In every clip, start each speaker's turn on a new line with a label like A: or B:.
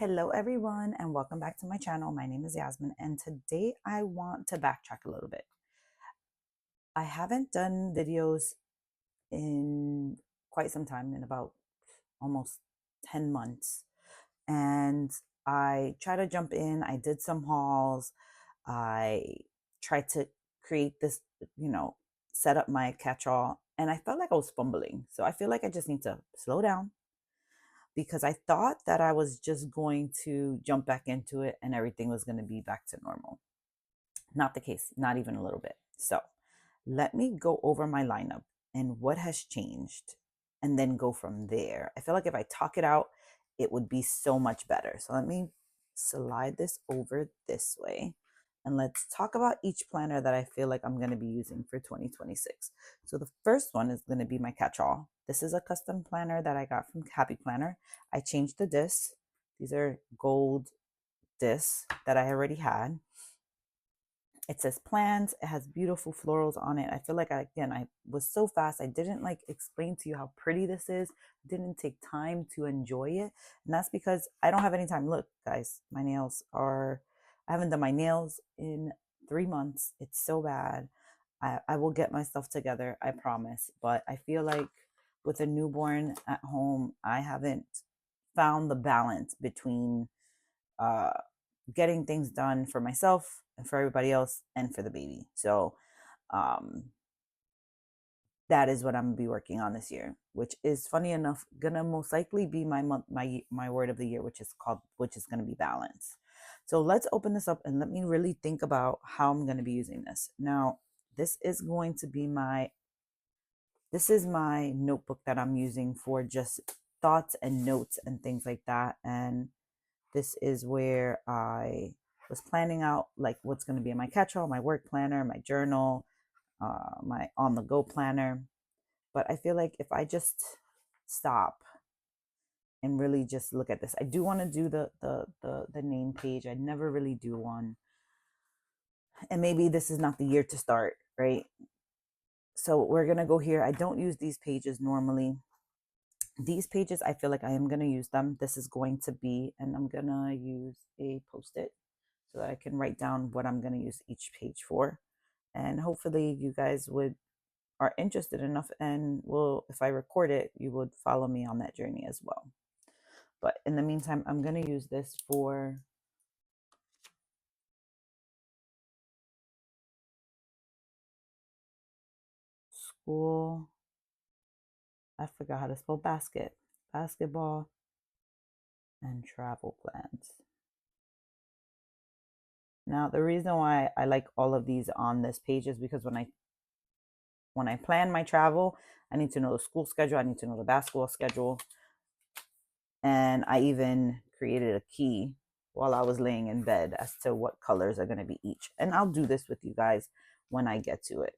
A: Hello everyone and welcome back to my channel. My name is Yasmin and today I want to backtrack a little bit. I haven't done videos in quite some time, in about almost 10 months. And I tried to jump in. I did some hauls. I tried to create this, set up my catch-all, and I felt like I was fumbling. So I feel like I just need to slow down because I thought that I was just going to jump back into it and everything was going to be back to normal. Not the case, not even a little bit. So let me go over my lineup and what has changed and then go from there. I feel like if I talk it out, it would be so much better. So let me slide this over this way and let's talk about each planner that I feel like I'm going to be using for 2026. So the first one is going to be my catch-all. This is a custom planner that I got from Happy Planner. I changed the discs. These are gold discs that I already had. It says plants. It has beautiful florals on it. I feel like I was so fast. I didn't explain to you how pretty this is. I didn't take time to enjoy it. And that's because I don't have any time. Look, guys, I haven't done my nails in 3 months. It's so bad. I will get myself together, I promise. But I feel like with a newborn at home, I haven't found the balance between uh, getting things done for myself and for everybody else and for the baby. So um, that is what I'm gonna be working on this year, which is funny enough gonna most likely be my word of the year, which is gonna be balance. So let's open this up and let me really think about how I'm gonna be using this. Now, this is going to be this is my notebook that I'm using for just thoughts and notes and things like that. And this is where I was planning out like what's going to be in my catch-all, my work planner, my journal, my on-the-go planner. But I feel like if I just stop and really just look at this, I do want to do the name page. I never really do one, and maybe this is not the year to start, right? So we're gonna go here. I don't use these pages normally. These pages, I feel like I am gonna use them. This is going to be, and I'm gonna use a post-it so that I can write down what I'm going to use each page for. And hopefully you guys are interested enough and will, if I record it, you would follow me on that journey as well. But in the meantime, I'm going to use this for school. I forgot how to spell basketball, and travel plans. Now, the reason why I like all of these on this page is because when I plan my travel, I need to know the school schedule. I need to know the basketball schedule. And I even created a key while I was laying in bed as to what colors are going to be each. And I'll do this with you guys when I get to it.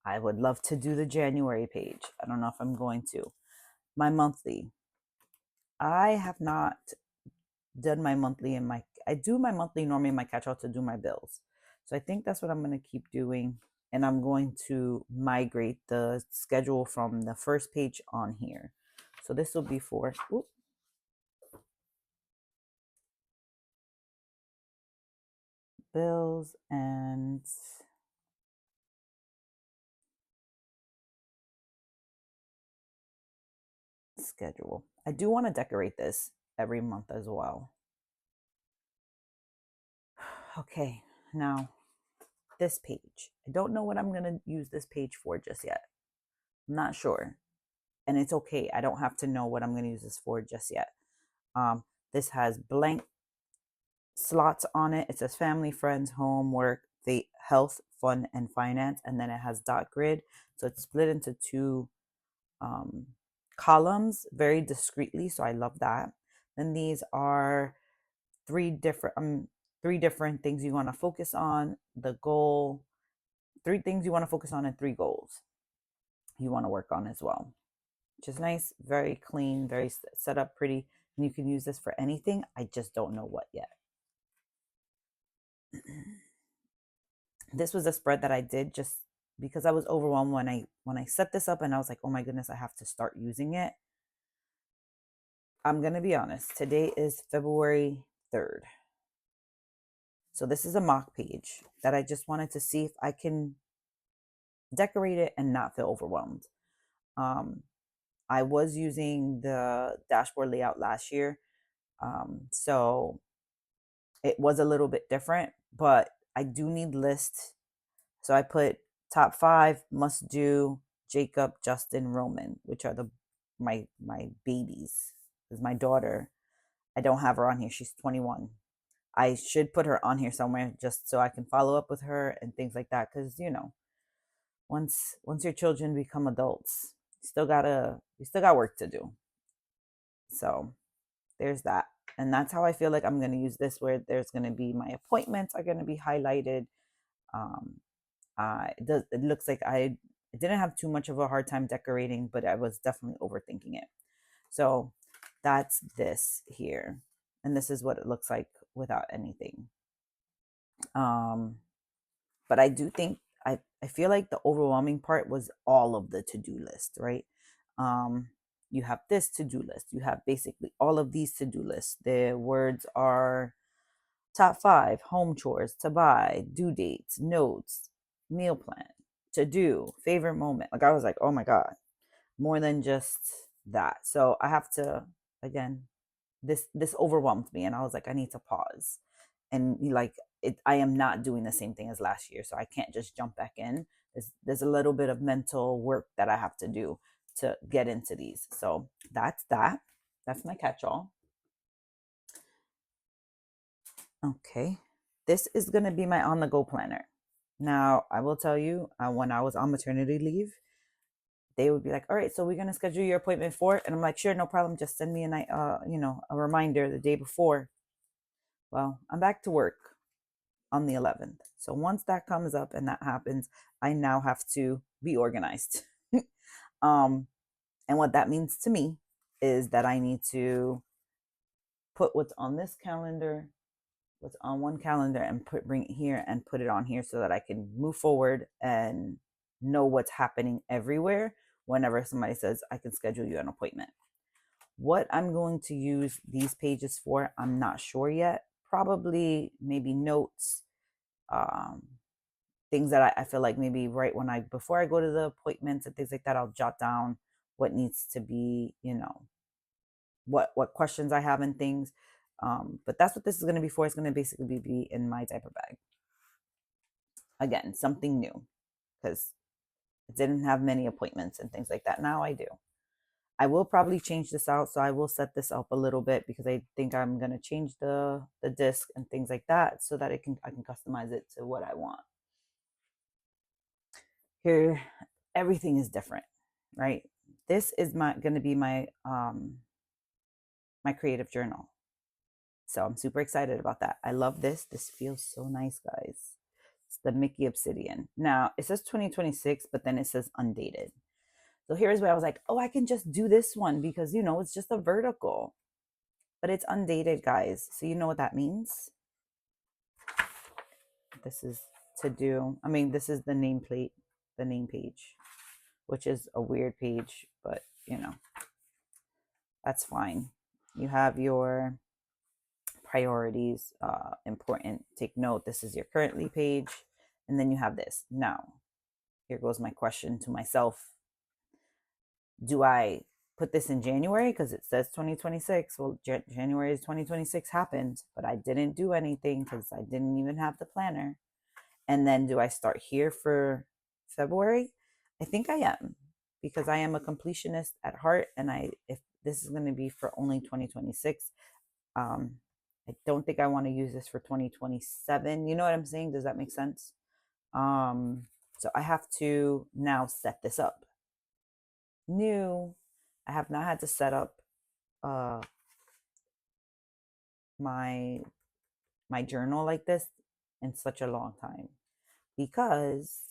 A: I would love to do the January page. I don't know if I'm going to. My monthly. I have not done my monthly I do my monthly normally in my catch-all to do my bills. So I think that's what I'm going to keep doing. And I'm going to migrate the schedule from the first page on here. So this will be for bills and schedule. I do want to decorate this every month as well. Okay, now this page. I don't know what I'm going to use this page for just yet. I'm not sure. And it's okay. I don't have to know what I'm going to use this for just yet. This has blank slots on it. It says family, friends, home, work, health, fun, and finance. And then it has dot grid. So it's split into two columns very discreetly. So I love that. Then these are three different things you want to focus on, the goal, three things you want to focus on, and three goals you want to work on as well, which is nice, very clean, very set up pretty. And you can use this for anything. I just don't know what yet. This was a spread that I did just because I was overwhelmed when I set this up, and I was like, oh my goodness, I have to start using it. I'm going to be honest. Today is February 3rd. So this is a mock page that I just wanted to see if I can decorate it and not feel overwhelmed. Um, I was using the dashboard layout last year. So it was a little bit different, but I do need lists. So I put top 5 must do Jacob, Justin, Roman, which are the my babies. Because my daughter, I don't have her on here. She's 21. I should put her on here somewhere just so I can follow up with her and things like that. Because once your children become adults, you still got work to do. So there's that. And that's how I feel like I'm going to use this, where there's going to be my appointments are going to be highlighted. Um, it looks like I didn't have too much of a hard time decorating, but I was definitely overthinking it. So that's this here. And this is what it looks like without anything. Um, but I do think I feel like the overwhelming part was all of the to-do list, right? Um, you have this to-do list. You have basically all of these to-do lists. The words are top 5, home chores, to buy, due dates, notes, meal plan, to do, favorite moment. Like I was like, oh my God, more than just that. So I have to, again, this overwhelmed me, and I was like, I need to pause. And like I am not doing the same thing as last year, so I can't just jump back in. There's a little bit of mental work that I have to do to get into these. So that's that. That's my catch-all. Okay. This is going to be my on the go planner. Now, I will tell you, when I was on maternity leave, they would be like, "All right, so we're going to schedule your appointment for," and I'm like, "Sure, no problem. Just send me a reminder the day before." Well, I'm back to work on the 11th. So once that comes up and that happens, I now have to be organized. um, and what that means to me is that I need to put what's on this calendar, what's on one calendar, and bring it here and put it on here so that I can move forward and know what's happening everywhere whenever somebody says I can schedule you an appointment. What I'm going to use these pages for, I'm not sure yet. Probably maybe notes, um, things that I feel like maybe right before I go to the appointments and things like that, I'll jot down what needs to be, what questions I have and things. But that's what this is going to be for. It's going to basically be in my diaper bag. Again, something new, because I didn't have many appointments and things like that. Now I do. I will probably change this out, so I will set this up a little bit because I think I'm gonna change the disc and things like that so that I can customize it to what I want. Here, everything is different, right? This is gonna be my creative journal. So I'm super excited about that. I love this. This feels so nice, guys. It's the Mickey Obsidian. Now it says 2026, but then it says undated. So here's where I was like, oh, I can just do this one because it's just a vertical, but it's undated, guys. So you know what that means? This is this is the nameplate, the name page, which is a weird page, but that's fine. You have your priorities, important, take note. This is your currently page. And then you have this. Now, here goes my question to myself. Do I put this in January? Because it says 2026. Well, January 2026 happened, but I didn't do anything because I didn't even have the planner. And then do I start here for February? I think I am, because I am a completionist at heart. And if this is going to be for only 2026, I don't think I want to use this for 2027. You know what I'm saying? Does that make sense? So I have to now set this up. New. I have not had to set up uh my my journal like this in such a long time because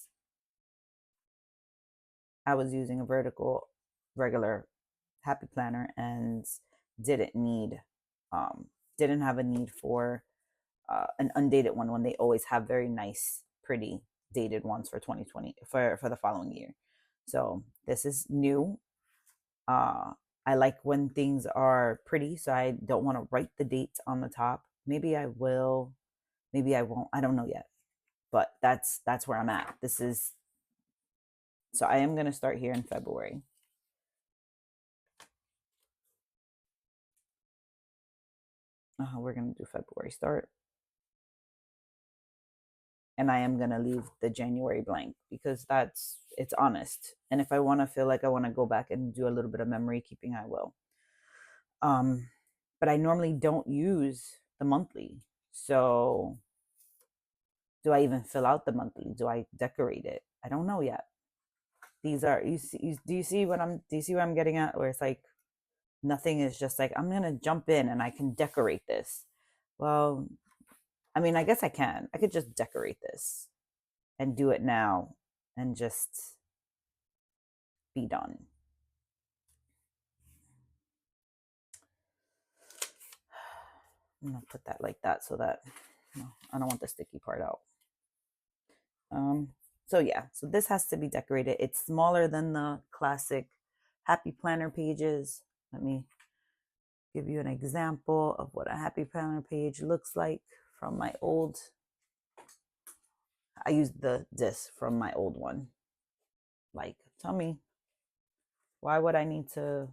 A: I was using a vertical regular happy planner and didn't need didn't have a need for an undated one when they always have very nice pretty dated ones for 2020 for the following year. So this is new. I like when things are pretty, so I don't want to write the dates on the top. Maybe I will, maybe I won't. I don't know yet. But that's where I'm at. This is so I am going to start here in February. We're going to do February start. And I am going to leave the January blank because it's honest. And if I want to feel like I want to go back and do a little bit of memory keeping, I will. But I normally don't use the monthly. So do I even fill out the monthly? Do I decorate it? I don't know yet. These are do you see what I'm getting at? Where it's like nothing is just like I'm gonna jump in and I can decorate this. Well, I mean, I guess I can. I could just decorate this and do it now and just be done. I'm gonna put that like that so that I don't want the sticky part out. So yeah, so this has to be decorated. It's smaller than the classic happy planner pages. Let me give you an example of what a happy planner page looks like from my old. I used this from my old one. Like, tell me, why would I need to,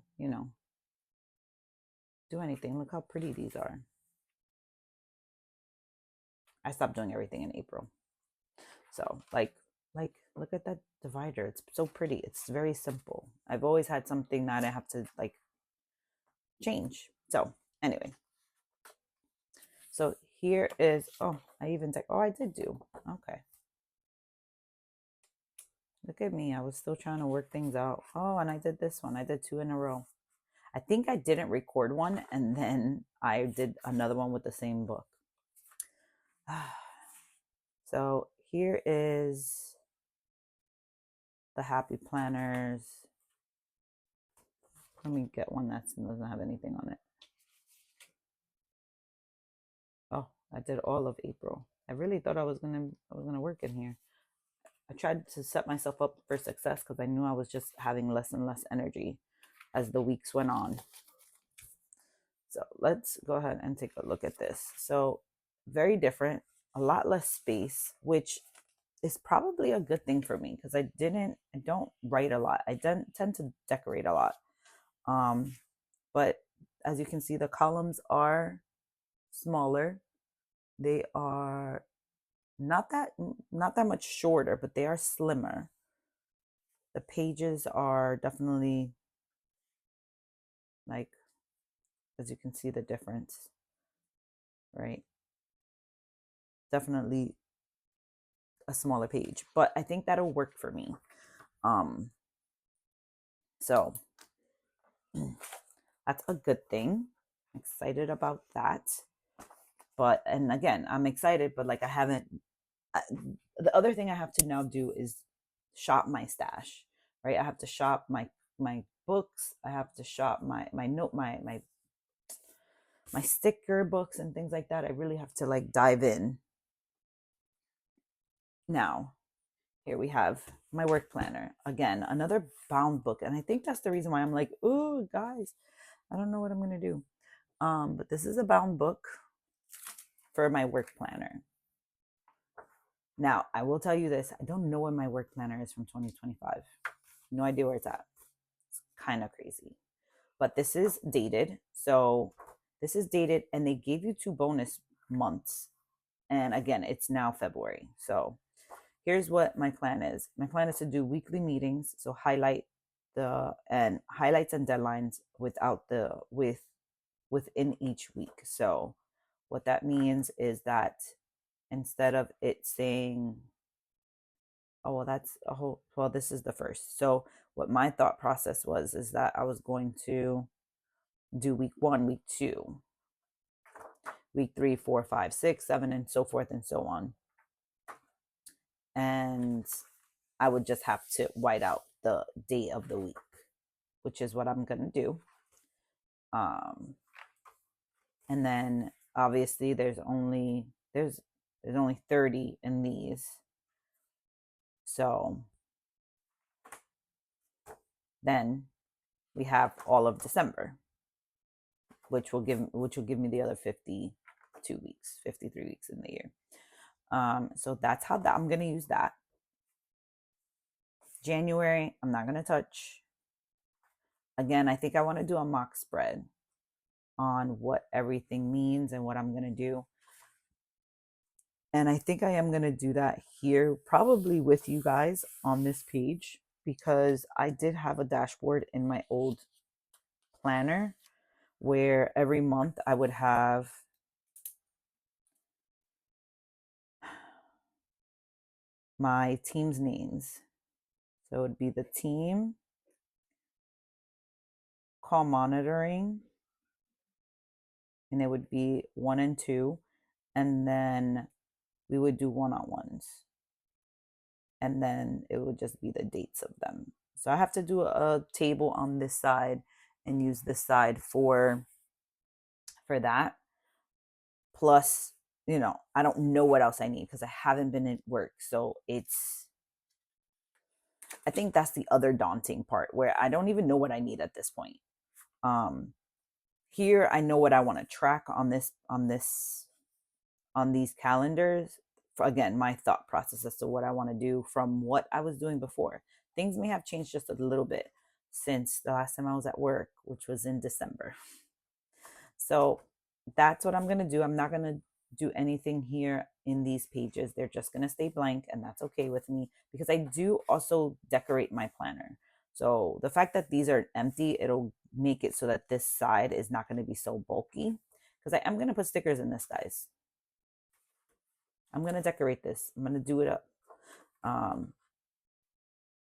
A: do anything? Look how pretty these are. I stopped doing everything in April. So, look at that divider. It's so pretty. It's very simple. I've always had something that I have to like change. So, anyway. So, here is, I did do. Okay. Look at me. I was still trying to work things out. Oh, and I did this one. I did 2 in a row. I think I didn't record one and then I did another one with the same book. So here is the happy planners. Let me get one that doesn't have anything on it. Oh, I did all of April. I really thought I was gonna work in here. I tried to set myself up for success because I knew I was just having less and less energy as the weeks went on. So let's go ahead and take a look at this. So very different, a lot less space, which is probably a good thing for me because I don't write a lot. I don't tend to decorate a lot. But as you can see, the columns are smaller. They are not that much shorter, but they are slimmer. The pages are definitely like, as you can see the difference, right? Definitely a smaller page, but I think that'll work for me. So that's a good thing. I'm excited about that. But, and again, I'm excited, but like the other thing I have to now do is shop my stash, right? I have to shop my books. I have to shop my sticker books and things like that. I really have to like dive in. Now, here we have my work planner. Again, another bound book. And I think that's the reason why I'm like, oh, guys, I don't know what I'm going to do. But this is a bound book for my work planner. Now, I will tell you this. I don't know when my work planner is from 2025. No idea where it's at. It's kind of crazy. But this is dated. So this is dated and they gave you 2 bonus months. And again, it's now February. So here's what my plan is. My plan is to do weekly meetings. So highlights and deadlines within each week. So what that means is that instead of it saying, oh, well, this is the first. So what my thought process was is that I was going to do week 1, week 2, week 3, 4, 5, 6, 7, and so forth and so on. And I would just have to white out the day of the week, which is what I'm going to do. And then obviously there's only 30 in these. So then we have all of December, which will give me the other 52 weeks, 53 weeks in the year. So that's how that I'm gonna use that. January, I'm not gonna touch. Again, I think I want to do a mock spread on what everything means and what I'm gonna do. And I think I am gonna do that here, probably with you guys on this page, because I did have a dashboard in my old planner where every month I would have my team's names. So it would be the team, call monitoring, and it would be 1 and 2, and then we would do one-on-ones, and then it would just be the dates of them. So I have to do a table on this side and use this side for that. Plus, I don't know what else I need because I haven't been at work. So I think that's the other daunting part, where I don't even know what I need at this point. Here I know what I want to track on these calendars. For, again, my thought process as to what I want to do from what I was doing before. Things may have changed just a little bit since the last time I was at work, which was in December. So that's what I'm going to do. I'm not going to do anything here in these pages. They're just going to stay blank, and that's okay with me, because I do also decorate my planner. So the fact that these are empty, it'll make it so that this side is not going to be so bulky, because I am going to put stickers in this, guys. I'm going to decorate this. I'm going to do it up,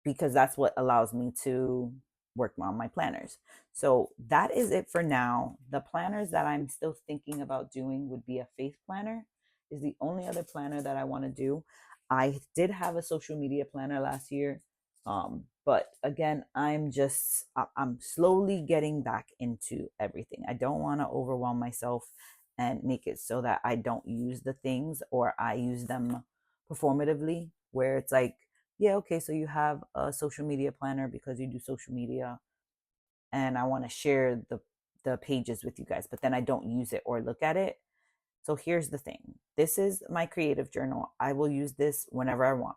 A: because that's what allows me to work on my planners. So that is it for now. The planners that I'm still thinking about doing would be a faith planner, is the only other planner that I want to do. I did have a social media planner last year. But again, I'm slowly getting back into everything. I don't want to overwhelm myself and make it so that I don't use the things, or I use them performatively, where it's like, yeah, okay, so you have a social media planner because you do social media, and I want to share the pages with you guys, but then I don't use it or look at it. So here's the thing. This is my creative journal. I will use this whenever I want.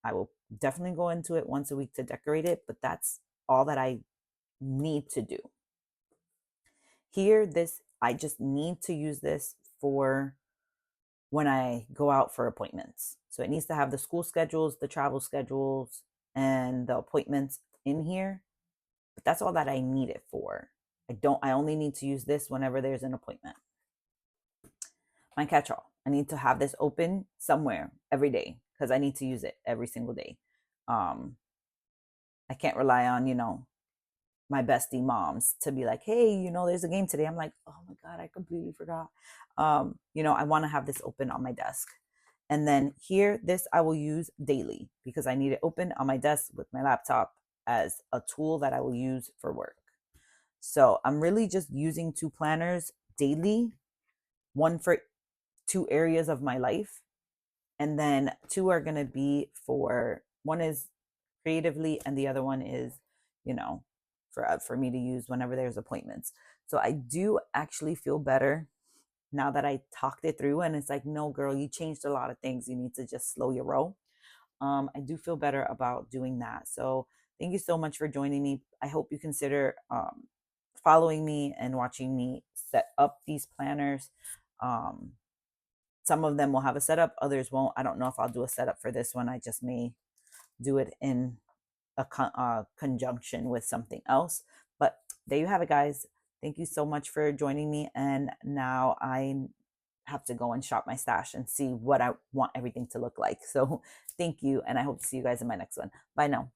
A: I will definitely go into it once a week to decorate it, but that's all that I need to do. Here, I just need to use this for when I go out for appointments. So it needs to have the school schedules, the travel schedules, and the appointments in here. But that's all that I need it for. I only need to use this whenever there's an appointment. My catch-all. I need to have this open somewhere every day because I need to use it every single day. I can't rely on, my bestie moms to be like, hey, there's a game today. I'm like, oh my God, I completely forgot. I want to have this open on my desk. And then here, this I will use daily because I need it open on my desk with my laptop as a tool that I will use for work. So I'm really just using 2 planners daily, one for 2 areas of my life. And then 2 are going to be one is creatively, and the other one is, for me to use whenever there's appointments. So I do actually feel better now that I talked it through, and it's like, no, girl, you changed a lot of things. You need to just slow your roll. I do feel better about doing that. So thank you so much for joining me. I hope you consider following me and watching me set up these planners. Some of them will have a setup, others won't. I don't know if I'll do a setup for this one. I just may do it in a conjunction with something else. But there you have it, guys. Thank you so much for joining me. And now I have to go and shop my stash and see what I want everything to look like. So thank you. And I hope to see you guys in my next one. Bye now.